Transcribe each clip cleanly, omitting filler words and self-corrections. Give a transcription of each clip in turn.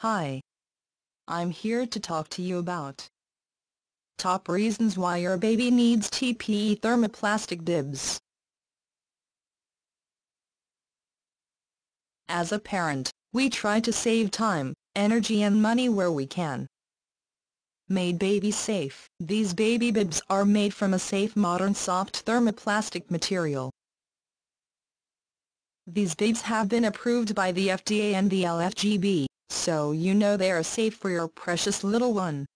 Hi. I'm here to talk to you about top reasons why your baby needs TPE thermoplastic bibs. As a parent, we try to save time, energy and money where we can. Made baby safe. These baby bibs are made from a safe modern soft thermoplastic material. These bibs have been approved by the FDA and the LFGB, so you know they are safe for your precious little one.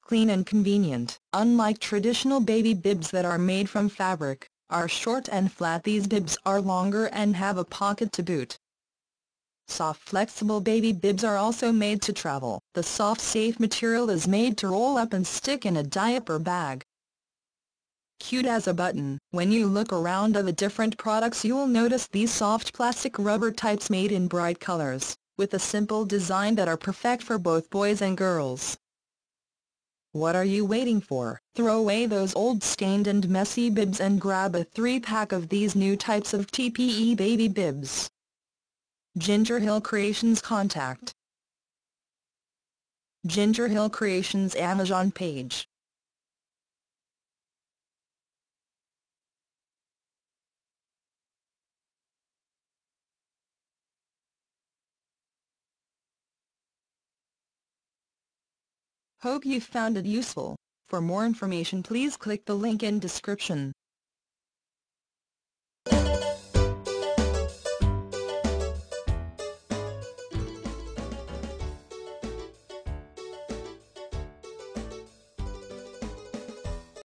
Clean and convenient. Unlike traditional baby bibs that are made from fabric, are short and flat, these bibs are longer and have a pocket to boot. Soft flexible baby bibs are also made to travel. The soft safe material is made to roll up and stick in a diaper bag. Cute as a button. When you look around at the different products you'll notice these soft plastic rubber types made in bright colors, with a simple design that are perfect for both boys and girls. What are you waiting for? Throw away those old stained and messy bibs and grab a 3-pack of these new types of TPE baby bibs. Ginger Hill Creations. Contact Ginger Hill Creations Amazon page. Hope you found it useful. For more information please click the link in description.